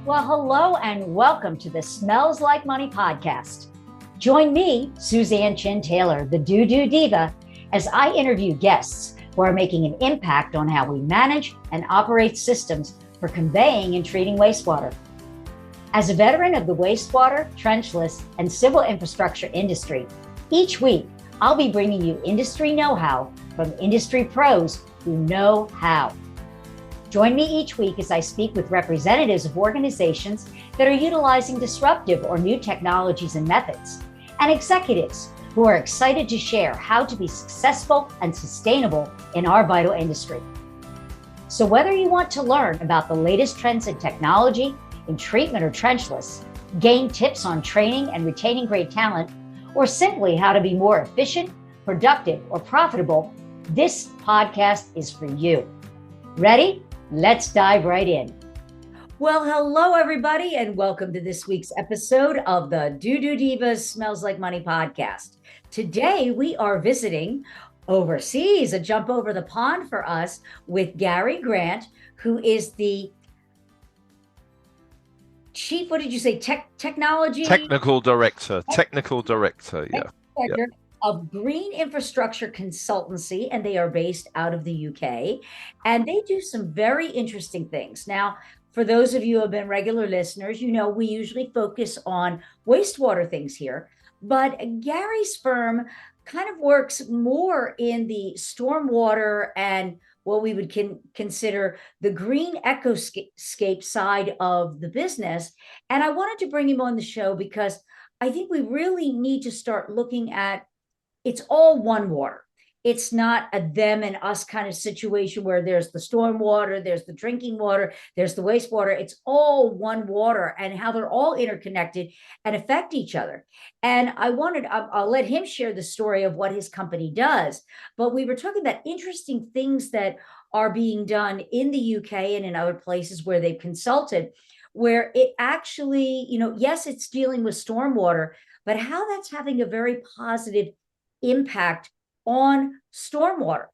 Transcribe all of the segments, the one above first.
Well, hello and welcome to the Smells Like Money podcast. Join me, Suzanne Chin Taylor, the DooDoo Diva, as I interview guests who are making an impact on how we manage and operate systems for conveying and treating wastewater. As a veteran of the wastewater, trenchless, and civil infrastructure industry, each week I'll be bringing you industry know-how from industry pros who know how. Join me each week as I speak with representatives of organizations that are utilizing disruptive or new technologies and methods, and executives who are excited to share how to be successful and sustainable in our vital industry. So whether you want to learn about the latest trends in technology, in treatment or trenchless, gain tips on training and retaining great talent, or simply how to be more efficient, productive, or profitable, this podcast is for you. Ready? Let's dive right in. Well, hello, everybody, and welcome to this week's episode of the DooDoo Divas Smells Like Money podcast. Today, we are visiting overseas, a jump over the pond for us, with Gary Grant, who is the chief, what did you say, Technical director, yeah. Of Green Infrastructure Consultancy, and they are based out of the UK, and they do some very interesting things. Now, for those of you who have been regular listeners, you know we usually focus on wastewater things here, but Gary's firm kind of works more in the stormwater and what we would consider the green ecoscape side of the business. And I wanted to bring him on the show because I think we really need to start looking at it's all one water. It's not a them and us kind of situation where there's the stormwater, there's the drinking water, there's the wastewater. It's all one water and how they're all interconnected and affect each other. And I'll let him share the story of what his company does. But we were talking about interesting things that are being done in the UK and in other places where they've consulted, where it actually, yes, it's dealing with stormwater, but how that's having a very positive impact on stormwater,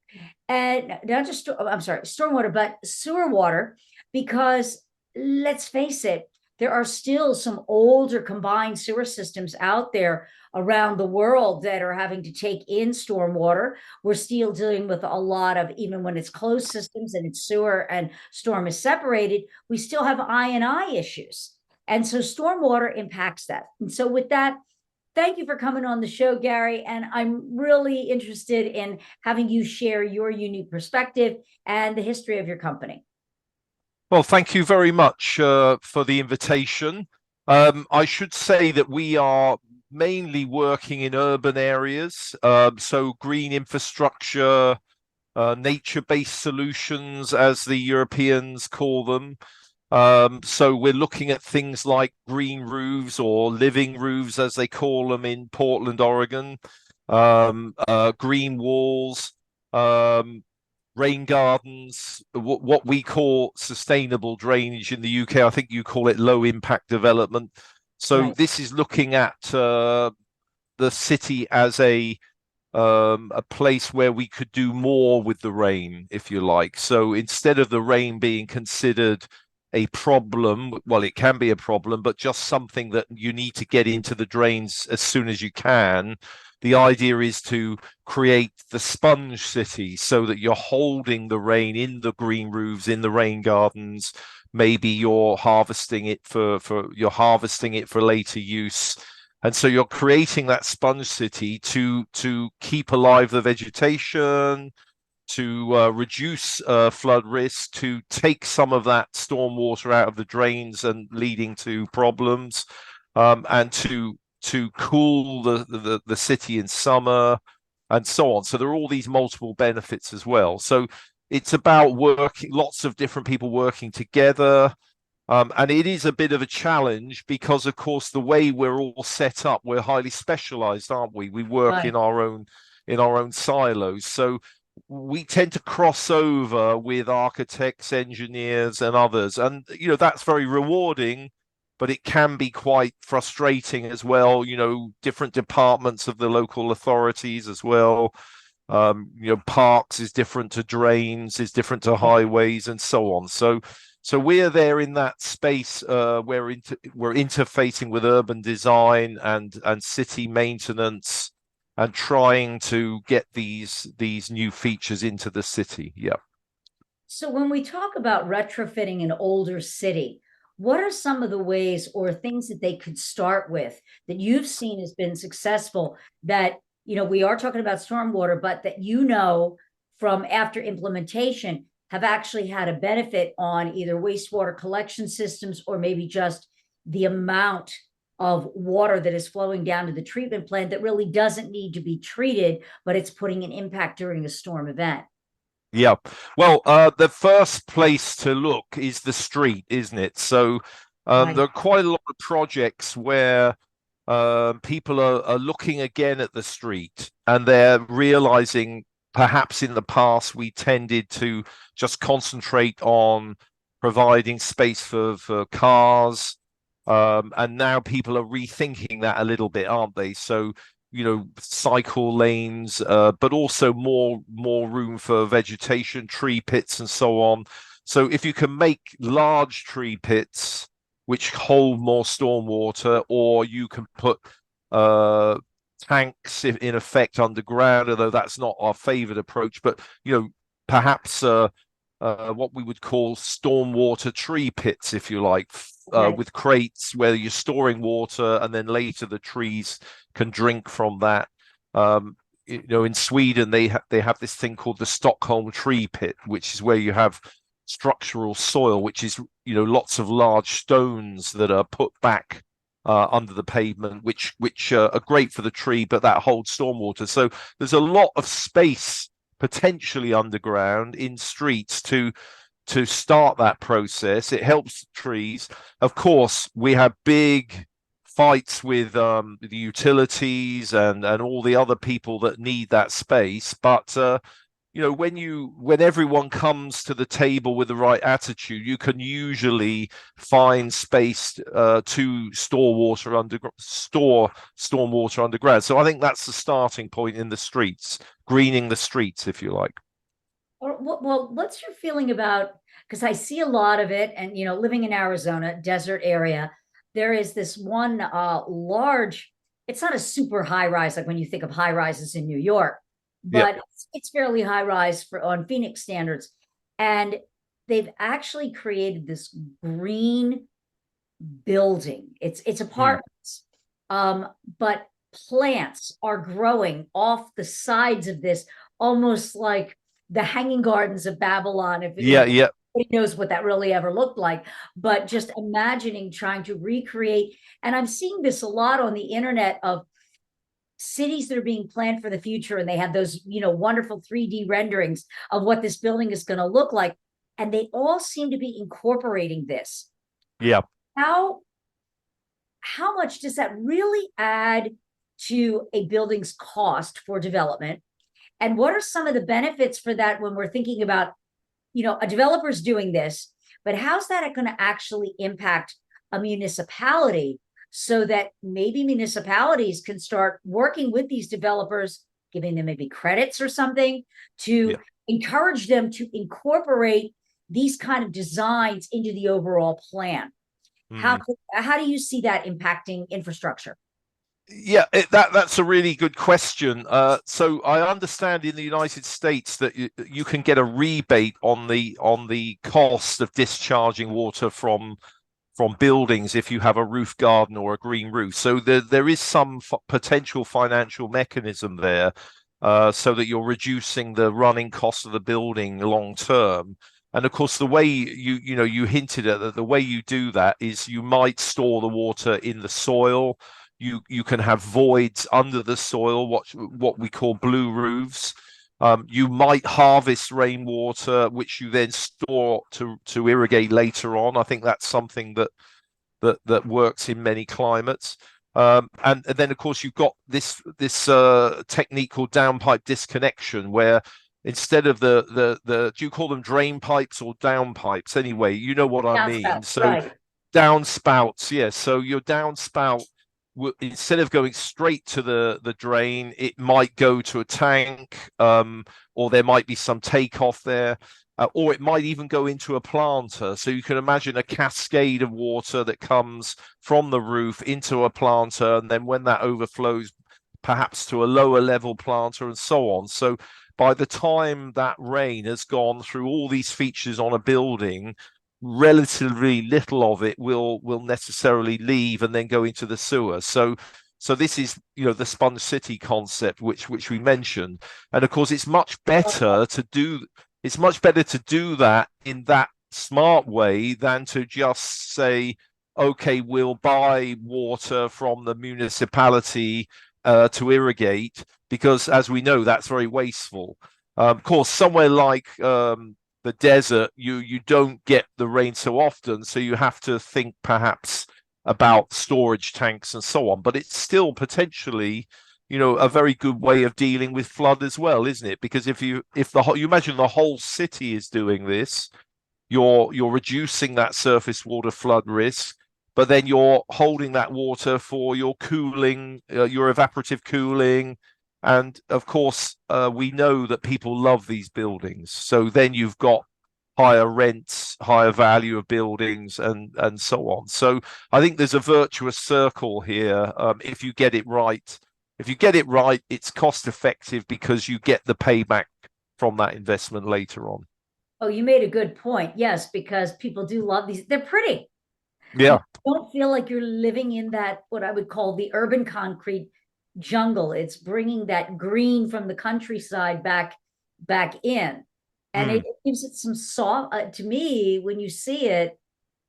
and not just stormwater, but sewer water, because let's face it, there are still some older combined sewer systems out there around the world that are having to take in stormwater. We're still dealing with a lot of, even when it's closed systems and it's sewer and storm is separated, we still have I&I issues. And so stormwater impacts that. And so with that, thank you for coming on the show, Gary. And I'm really interested in having you share your unique perspective and the history of your company. Well, thank you very much for the invitation. I should say that we are mainly working in urban areas, so green infrastructure, nature-based solutions, as the Europeans call them. So we're looking at things like green roofs or living roofs, as they call them in Portland, Oregon, green walls, rain gardens, what we call sustainable drainage in the UK. I think you call it low impact development. So right. This is looking at the city as a place where we could do more with the rain, if you like. So instead of the rain being considered a problem, well, it can be a problem, but just something that you need to get into the drains as soon as you can. The idea is to create the sponge city so that you're holding the rain in the green roofs, in the rain gardens. Maybe you're harvesting it for later use. And so you're creating that sponge city to keep alive the vegetation, to reduce flood risk, to take some of that stormwater out of the drains and leading to problems, and to cool the city in summer, and so on. So there are all these multiple benefits as well. So it's about lots of different people working together. And it is a bit of a challenge because, of course, the way we're all set up, we're highly specialized, aren't we? We work right. in our own silos. So we tend to cross over with architects, engineers, and others. And, that's very rewarding, but it can be quite frustrating as well. Different departments of the local authorities as well. Parks is different to drains, is different to highways, and so on. So So we're there in that space. We're interfacing with urban design and city maintenance, and trying to get these new features into the city. Yeah. So when we talk about retrofitting an older city, what are some of the ways or things that they could start with that you've seen has been successful that, we are talking about stormwater, but that from after implementation have actually had a benefit on either wastewater collection systems or maybe just the amount of water that is flowing down to the treatment plant that really doesn't need to be treated, but it's putting an impact during a storm event? Yeah. Well, the first place to look is the street, isn't it? So Right. there are quite a lot of projects where people are looking again at the street, and they're realizing perhaps in the past we tended to just concentrate on providing space for cars. And now people are rethinking that a little bit, aren't they? So cycle lanes, but also more room for vegetation, tree pits, and so on. So if you can make large tree pits which hold more stormwater, or you can put tanks in effect underground, although that's not our favored approach, but perhaps what we would call stormwater tree pits, if you like, Okay. with crates where you're storing water, and then later the trees can drink from that. In Sweden, they have this thing called the Stockholm tree pit, which is where you have structural soil, which is lots of large stones that are put back under the pavement, which are great for the tree, but that holds stormwater. So there's a lot of space potentially underground in streets to start that process. It helps trees. Of course, we have big fights with the utilities and all the other people that need that space. But when everyone comes to the table with the right attitude, you can usually find space to store stormwater underground. So I think that's the starting point in the streets, greening the streets, if you like. Well, what's your feeling about, because I see a lot of it, and living in Arizona, desert area, there is this one large, it's not a super high rise like when you think of high rises in New York, Yeah. but it's fairly high rise on Phoenix standards. And they've actually created this green building. It's apartments. But plants are growing off the sides of this, almost like the Hanging Gardens of Babylon. If Yeah, yeah. nobody knows what that really ever looked like, but just imagining trying to recreate. And I'm seeing this a lot on the internet of cities that are being planned for the future, and they have those wonderful 3D renderings of what this building is going to look like, and they all seem to be incorporating this. Yeah. How much does that really add to a building's cost for development? And what are some of the benefits for that when we're thinking about, a developer's doing this, but how's that going to actually impact a municipality so that maybe municipalities can start working with these developers, giving them maybe credits or something to encourage them to incorporate these kind of designs into the overall plan? How do you see that impacting infrastructure? Yeah, that's a really good question. So I understand in the United States that you can get a rebate on the cost of discharging water from buildings if you have a roof garden or a green roof. So there is some potential financial mechanism there, so that you're reducing the running cost of the building long term. And of course, the way you hinted at that, the way you do that is you might store the water in the soil. You can have voids under the soil, what we call blue roofs. You might harvest rainwater, which you then store to irrigate later on. I think that's something that works in many climates. And then, of course, you've got this technique called downpipe disconnection, where instead of the do you call them drain pipes or downpipes? Anyway, you know what I mean. So Right. downspouts, yes. So your downspout, instead of going straight to the drain, it might go to a tank, or there might be some takeoff there. or it might even go into a planter. So you can imagine a cascade of water that comes from the roof into a planter, and then when that overflows, perhaps to a lower level planter, and so on. So by the time that rain has gone through all these features on a building, relatively little of it will necessarily leave and then go into the sewer. So this is, the sponge city concept, which we mentioned, and of course it's much better to do that in that smart way than to just say, okay, we'll buy water from the municipality to irrigate, because as we know, that's very wasteful. Of course, somewhere like the desert, you don't get the rain so often, so you have to think perhaps about storage tanks and so on. But it's still potentially, a very good way of dealing with flood as well, isn't it? Because if you imagine the whole city is doing this, you're reducing that surface water flood risk, but then you're holding that water for your cooling, your evaporative cooling. And of course, we know that people love these buildings. So then you've got higher rents, higher value of buildings, and so on. So I think there's a virtuous circle here. If you get it right, it's cost effective because you get the payback from that investment later on. Oh, you made a good point. Yes, because people do love these. They're pretty. You Yeah. don't feel like you're living in that, what I would call the urban concrete jungle. It's bringing that green from the countryside back in. And Mm. it gives it some soft, to me, when you see it,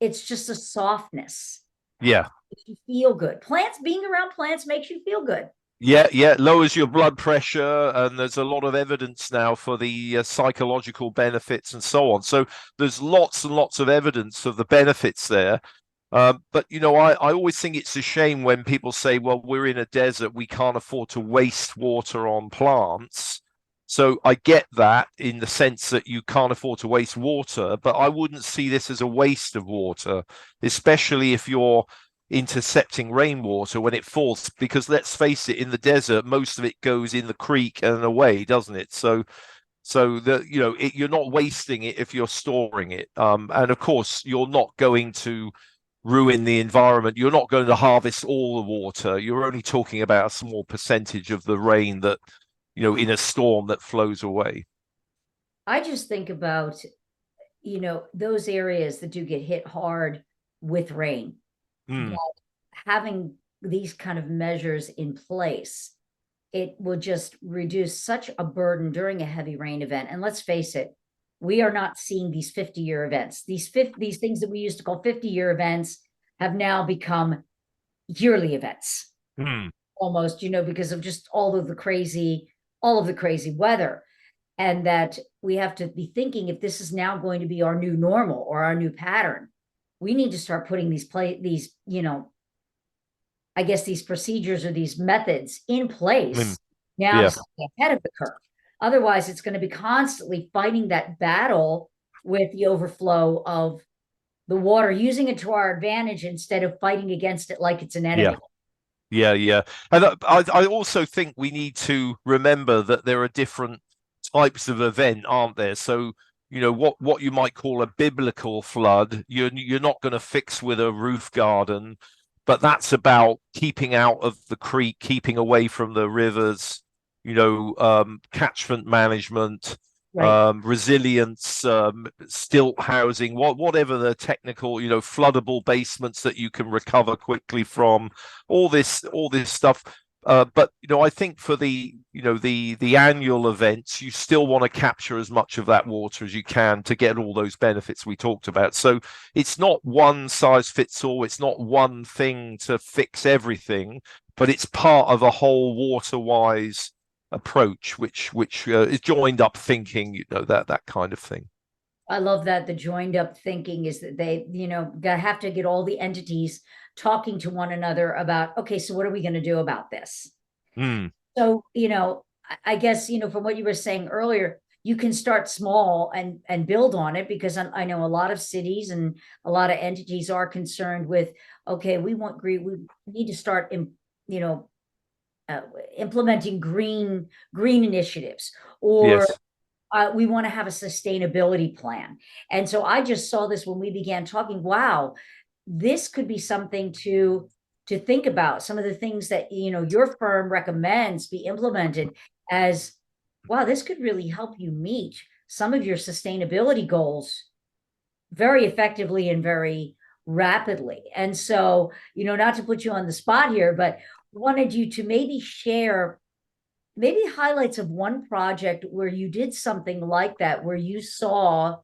it's just a softness. Yeah. Makes you feel good. Plants, being around plants makes you feel good. Yeah, lowers your blood pressure, and there's a lot of evidence now for the psychological benefits and so on. So there's lots and lots of evidence of the benefits there. But I always think it's a shame when people say, well, we're in a desert, we can't afford to waste water on plants. So I get that in the sense that you can't afford to waste water, but I wouldn't see this as a waste of water, especially if you're intercepting rainwater when it falls, because let's face it, in the desert, most of it goes in the creek and away, doesn't it? So you're not wasting it if you're storing it. And of course, you're not going to ruin the environment. You're not going to harvest all the water. You're only talking about a small percentage of the rain that, in a storm that flows away. I just think about, those areas that do get hit hard with rain, Mm, that having these kind of measures in place, it will just reduce such a burden during a heavy rain event. And let's face it, we are not seeing these 50-year events. These things that we used to call 50-year events have now become yearly events mm, almost, because of just all of the crazy weather. And that we have to be thinking, if this is now going to be our new normal or our new pattern, we need to start putting these, I guess, these procedures or these methods in mm, place now to yeah, stay ahead of the curve. Otherwise, it's going to be constantly fighting that battle with the overflow of the water, using it to our advantage instead of fighting against it like it's an yeah. enemy. Yeah. And I also think we need to remember that there are different types of event, aren't there? So, what you might call a biblical flood, you're not going to fix with a roof garden, but that's about keeping out of the creek, keeping away from the rivers, catchment management, Right. resilience, stilt housing, whatever the technical, floodable basements that you can recover quickly from, all this stuff. But I think for the annual events, you still want to capture as much of that water as you can to get all those benefits we talked about. So it's not one size fits all. It's not one thing to fix everything, but it's part of a whole water-wise approach, which is joined up thinking, that kind of thing. I love that. The joined up thinking is that they, have to get all the entities talking to one another about, okay, so what are we going to do about this? Mm, So, I guess, from what you were saying earlier, you can start small and build on it, because I know a lot of cities and a lot of entities are concerned with, okay, we want green, we need to start you know, uh, implementing green initiatives, or yes. we want to have a sustainability plan. And so I just saw this when we began talking. Wow, this could be something to think about. Some of the things that your firm recommends be implemented as, wow, this could really help you meet some of your sustainability goals very effectively and very rapidly. And so, not to put you on the spot here, but wanted you to maybe share maybe highlights of one project where you did something like that, where you saw,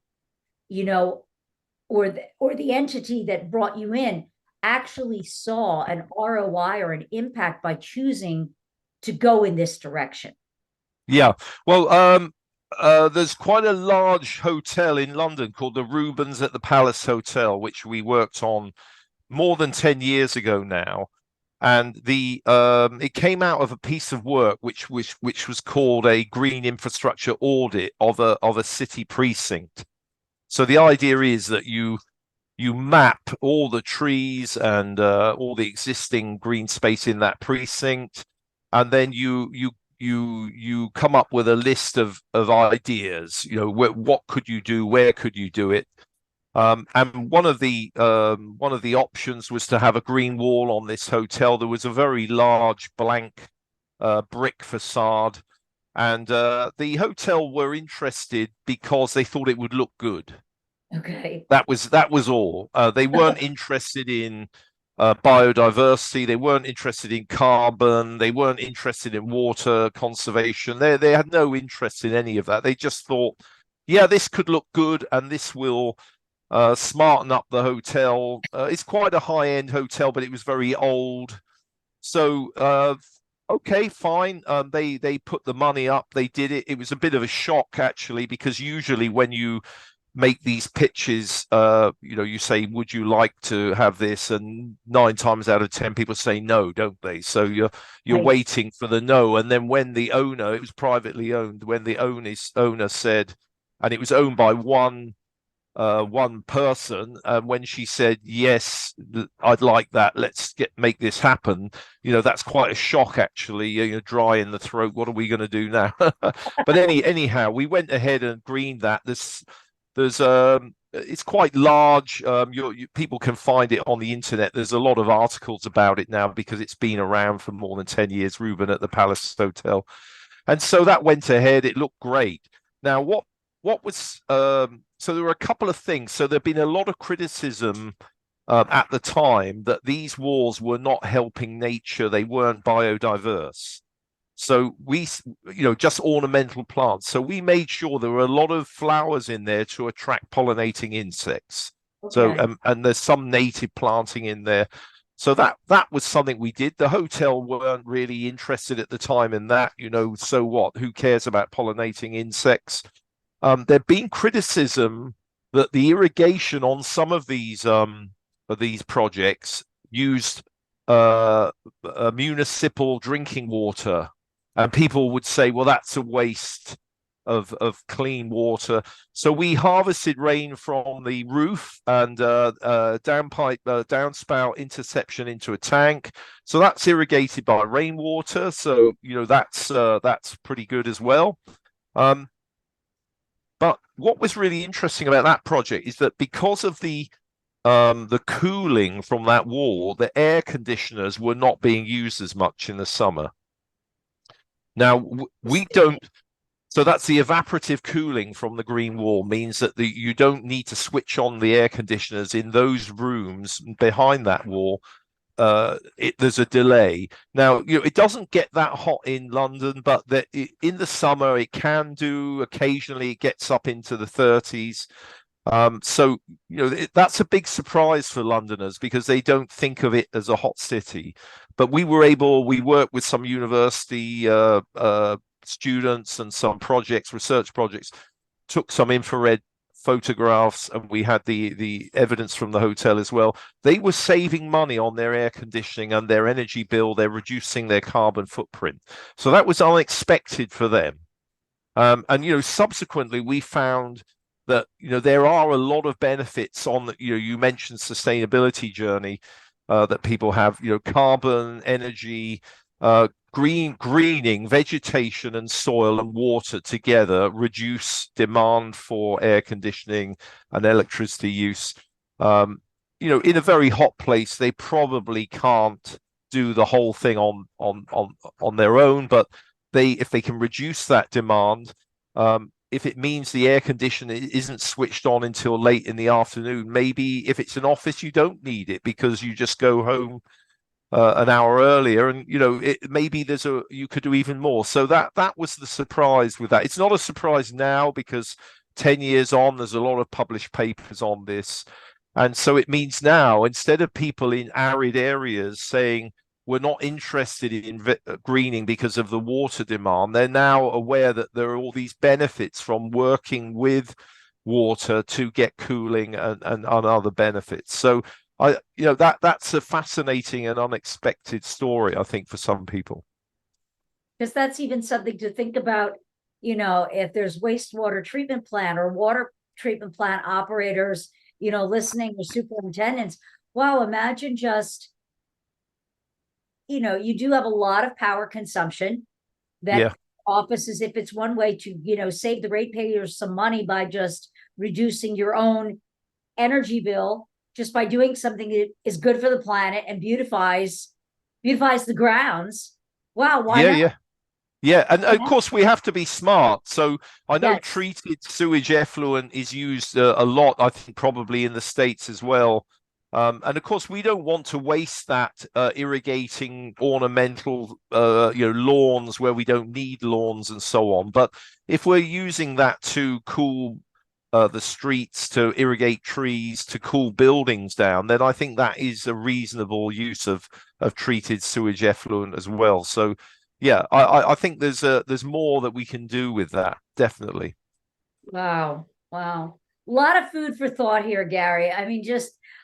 you know, or the entity that brought you in actually saw an ROI or an impact by choosing to go in this direction. Yeah. Well, there's quite a large hotel in London called the Rubens at the Palace Hotel, which we worked on more than 10 years ago now. And the it came out of a piece of work which was called a green infrastructure audit of a city precinct. So the idea is that you map all the trees and all the existing green space in that precinct, and then you come up with a list of ideas. What could you do? Where could you do it? And one of the options was to have a green wall on this hotel. There was a very large blank brick facade, and the hotel were interested because they thought it would look good. Okay. That was all. They weren't interested in biodiversity. They weren't interested in carbon. They weren't interested in water conservation. They had no interest in any of that. They just thought, yeah, this could look good, and this will smarten up the hotel. It's quite a high-end hotel, but it was very old. So okay, fine. They put the money up. They did it. It was a bit of a shock actually, because usually when you make these pitches, you say, would you like to have this? And 9 times out of 10 people say no, don't they? So you're Right. waiting for the no. And then when the owner, it was privately owned, when the owner said, and it was owned by one person, and when she said yes, I'd like that, let's make this happen, that's quite a shock actually. You're dry in the throat. What are we going to do now? But anyhow, we went ahead and greened that. There's it's quite large. People can find it on the internet. There's a lot of articles about it now because it's been around for more than 10 years, Ruben at the Palace Hotel. And so that went ahead. It looked great. Now, what was so there were a couple of things. So there'd been a lot of criticism at the time that these walls were not helping nature. They weren't biodiverse. So we, just ornamental plants. So we made sure there were a lot of flowers in there to attract pollinating insects. So Okay. and there's some native planting in there. So that was something we did. The hotel weren't really interested at the time in that. So what? Who cares about pollinating insects? There'd been criticism that the irrigation on some of these projects used municipal drinking water, and people would say, well, that's a waste of clean water. So we harvested rain from the roof and downpipe downspout interception into a tank. So that's irrigated by rainwater. So that's pretty good as well. But what was really interesting about that project is that because of the cooling from that wall, the air conditioners were not being used as much in the summer. Now we don't. So that's the evaporative cooling from the green wall means that you don't need to switch on the air conditioners in those rooms behind that wall. There's a delay. Now, it doesn't get that hot in London, but in the summer it can do. Occasionally it gets up into the 30s. So that's a big surprise for Londoners because they don't think of it as a hot city. But we worked with some university students and some research projects, took some infrared photographs, and we had the evidence from the hotel as well. They were saving money on their air conditioning and their energy bill. They're reducing their carbon footprint. So that was unexpected for them. And subsequently we found that there are a lot of benefits on the, you mentioned sustainability journey that people have, carbon, energy, greening vegetation and soil and water together reduce demand for air conditioning and electricity use. In a very hot place, they probably can't do the whole thing on their own, but if they can reduce that demand, if it means the air conditioner isn't switched on until late in the afternoon, maybe if it's an office, you don't need it because you just go home an hour earlier, and maybe you could do even more. So that was the surprise with that. It's not a surprise now because 10 years on, there's a lot of published papers on this, and so it means now instead of people in arid areas saying we're not interested in greening because of the water demand, they're now aware that there are all these benefits from working with water to get cooling and other benefits. So that's a fascinating and unexpected story, I think, for some people. Because that's even something to think about, if there's wastewater treatment plant or water treatment plant operators, listening, or superintendents. Wow, imagine just, you do have a lot of power consumption that offices, if it's one way to, save the ratepayers some money by just reducing your own energy bill, just by doing something that is good for the planet and beautifies the grounds. Wow, why not? Yeah, and of course we have to be smart. So I know Yes. treated sewage effluent is used a lot, I think probably in the States as well. And of course we don't want to waste that irrigating ornamental lawns where we don't need lawns and so on. But if we're using that to cool the streets, to irrigate trees, to cool buildings down, then I think that is a reasonable use of treated sewage effluent as well. So yeah, I think there's more that we can do with that, definitely. Wow. A lot of food for thought here, Gary. I mean,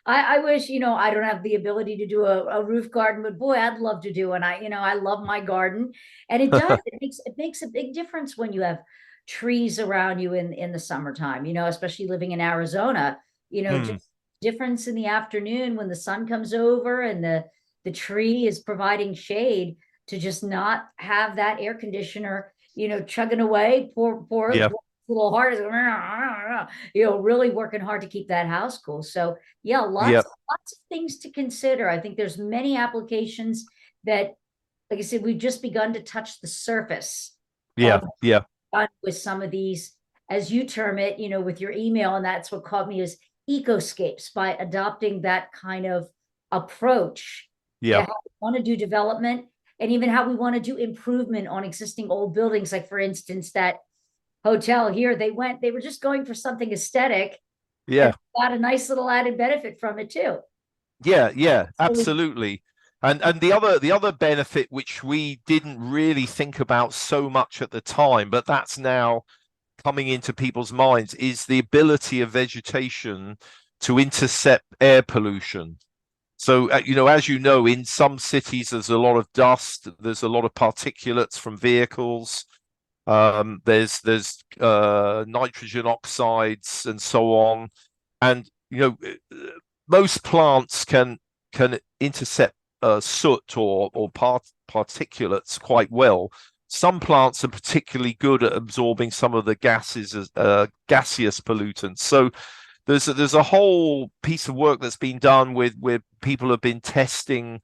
I wish, I don't have the ability to do a roof garden, but boy, I'd love to do. And I love my garden, and it does, it makes a big difference when you have trees around you in the summertime, especially living in Arizona, just difference in the afternoon when the sun comes over and the tree is providing shade, to just not have that air conditioner, chugging away, poor little heart is, really working hard to keep that house cool. So yeah, lots of things to consider. I think there's many applications that, like I said, we've just begun to touch the surface with some of these, as you term it, with your email. And that's what caught me, is ecoscapes, by adopting that kind of approach to how we want to do development, and even how we want to do improvement on existing old buildings. Like, for instance, that hotel here, they were just going for something aesthetic, and got a nice little added benefit from it too. Yeah, absolutely. And the other benefit, which we didn't really think about so much at the time, but that's now coming into people's minds, is the ability of vegetation to intercept air pollution. So, as you know, in some cities, there's a lot of dust, there's a lot of particulates from vehicles, there's nitrogen oxides and so on. And, most plants can intercept soot or particulates quite well. Some plants are particularly good at absorbing some of the gases, gaseous pollutants. So there's a whole piece of work that's been done where people have been testing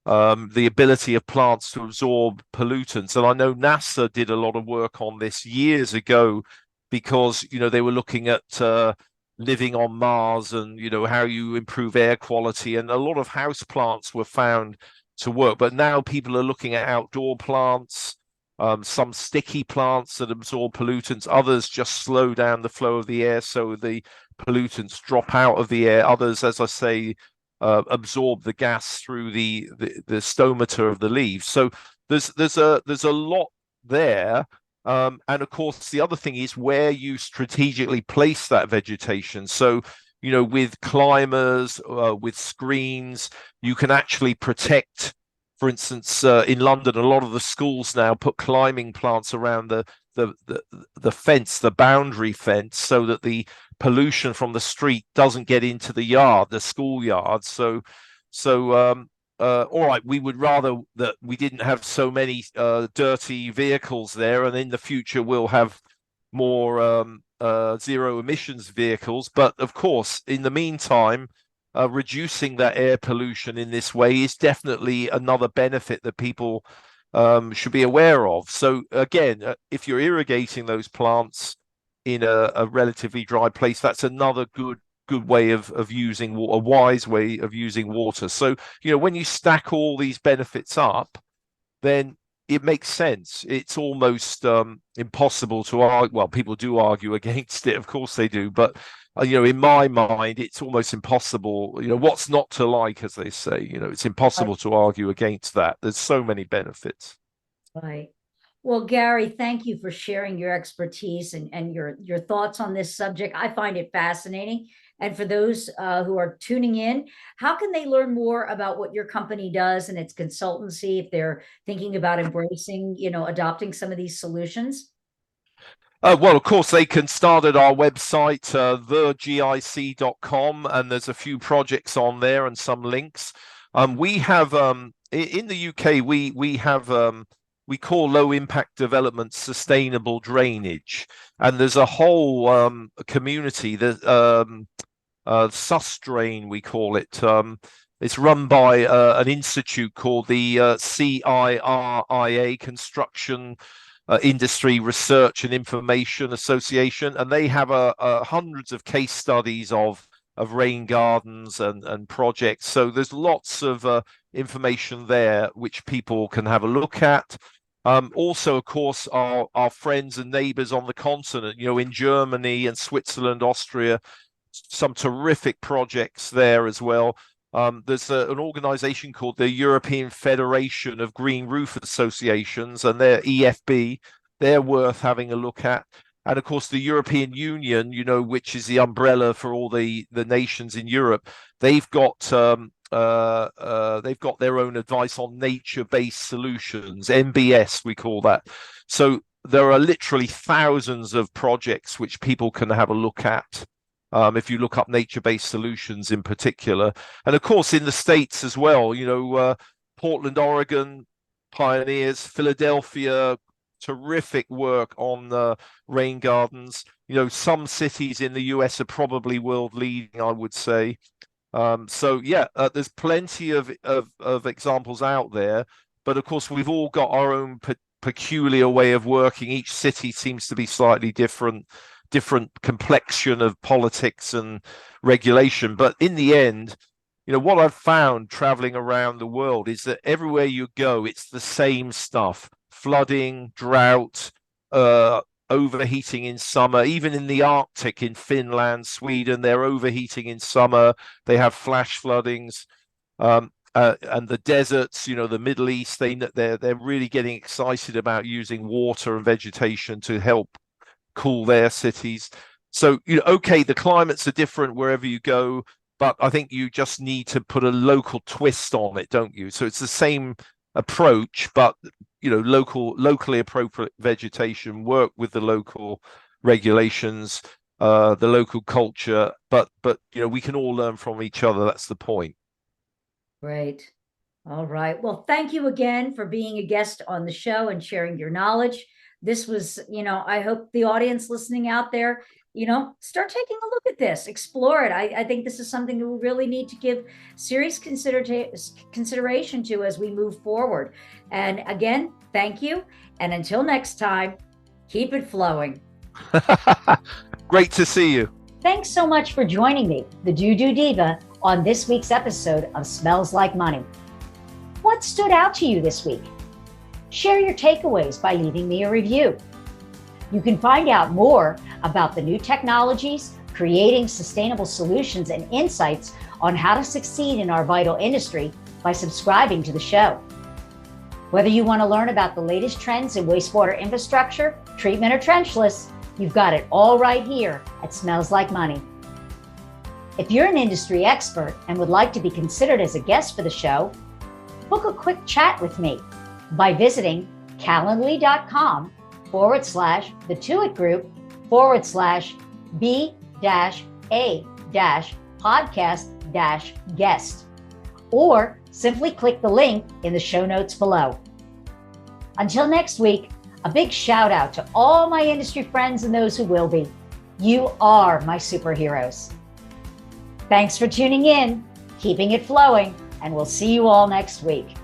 the ability of plants to absorb pollutants. And I know NASA did a lot of work on this years ago, because they were looking at living on Mars and how you improve air quality, and a lot of house plants were found to work. But now people are looking at outdoor plants, some sticky plants that absorb pollutants, others just slow down the flow of the air so the pollutants drop out of the air. Others, as I say, absorb the gas through the stomata of the leaves. So there's a lot there. And of course, the other thing is where you strategically place that vegetation. So, with climbers, with screens, you can actually protect. For instance, in London, a lot of the schools now put climbing plants around the fence, the boundary fence, so that the pollution from the street doesn't get into the yard, the schoolyard. So all right, we would rather that we didn't have so many dirty vehicles there, and in the future we'll have more zero emissions vehicles. But of course, in the meantime, reducing that air pollution in this way is definitely another benefit that people should be aware of. So again, if you're irrigating those plants in a relatively dry place, that's another good way of using water, a wise way of using water. So, when you stack all these benefits up, then it makes sense. It's almost impossible to argue. Well, people do argue against it, of course they do, but in my mind, it's almost impossible. What's not to like, as they say. It's impossible to argue against that. There's so many benefits. Right. Well, Gary, thank you for sharing your expertise and your thoughts on this subject. I find it fascinating. And for those who are tuning in, how can they learn more about what your company does and its consultancy if they're thinking about embracing, adopting some of these solutions? Well, of course, they can start at our website, thegic.com, and there's a few projects on there and some links. We have in the UK, we have we call low impact development sustainable drainage, and there's a whole community that Susdrain, we call it. It's run by an institute called the CIRIA, Construction Industry Research and Information Association, and they have hundreds of case studies of rain gardens and projects. So there's lots of information there which people can have a look at. Also, of course, our friends and neighbors on the continent, in Germany and Switzerland, Austria, some terrific projects there as well. There's an organization called the European Federation of Green Roof Associations, and they're EFB. They're worth having a look at. And of course, the European Union, which is the umbrella for all the nations in Europe, they've got their own advice on nature-based solutions, NBS we call that. So there are literally thousands of projects which people can have a look at. If you look up nature-based solutions in particular. And of course, in the States as well, Portland, Oregon, pioneers, Philadelphia, terrific work on rain gardens. Some cities in the US are probably world leading, I would say. So yeah, there's plenty of examples out there. But of course, we've all got our own peculiar way of working. Each city seems to be slightly different complexion of politics and regulation. But in the end, what I've found traveling around the world is that everywhere you go, it's the same stuff: flooding, drought, overheating in summer. Even in the Arctic, in Finland, Sweden, they're overheating in summer. They have flash floodings. And the deserts, the Middle East, they're really getting excited about using water and vegetation to help cool their cities. So, okay, the climates are different wherever you go, but I think you just need to put a local twist on it, don't you? So it's the same approach, but locally appropriate vegetation, work with the local regulations, the local culture, but we can all learn from each other. That's the point. Great. All right. Well, thank you again for being a guest on the show and sharing your knowledge. This was, I hope the audience listening out there, start taking a look at this, explore it. I think this is something that we really need to give serious consideration to as we move forward. And again, thank you. And until next time, keep it flowing. Great to see you. Thanks so much for joining me, the DooDoo Diva, on this week's episode of Smells Like Money. What stood out to you this week? Share your takeaways by leaving me a review. You can find out more about the new technologies, creating sustainable solutions, and insights on how to succeed in our vital industry by subscribing to the show. Whether you want to learn about the latest trends in wastewater infrastructure, treatment, or trenchless, you've got it all right here at Smells Like Money. If you're an industry expert and would like to be considered as a guest for the show, book a quick chat with me by visiting calendly.com/the2itgroup/B-A-podcast-guest. or simply click the link in the show notes below. Until next week, a big shout out to all my industry friends and those who will be. You are my superheroes. Thanks for tuning in, keeping it flowing, and we'll see you all next week.